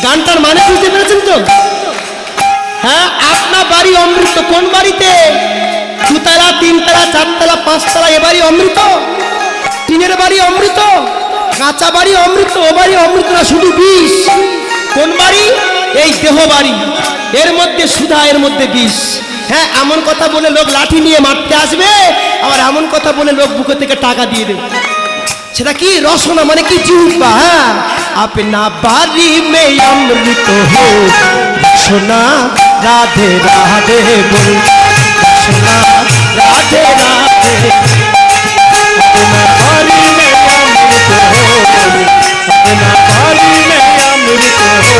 গানটার মানে বুঝতে পেরেছেন তো? হ্যাঁ, আপনার বাড়ি অমৃত। কোন বাড়িতে? দুতলা, তিনতলা, চারতলা, পাঁচতলা, এ বাড়ি অমৃত। টিনের বাড়ি অমৃত, কাঁচা বাড়ি অমৃত, ও বাড়ি অমৃত না, শুধু বিষ। কোন বাড়ি? এই দেহ বাড়ি। এর মধ্যে সুধা, এর মধ্যে বিষ। হ্যাঁ, এমন কথা বলে লোক লাঠি নিয়ে মারতে আসবে, আবার এমন কথা বলে লোক বুকে থেকে টাকা দিয়ে দেবে। সেটা কি? রসনা মানে কি? জিহ্বা। হ্যাঁ, আপনা বাড়ি মে অমৃত হো সোনা রাধে রাধে বল, সোনা রাধে রাধে। अपना बारी में अमृत हो, अपना बारी में अमृत हो।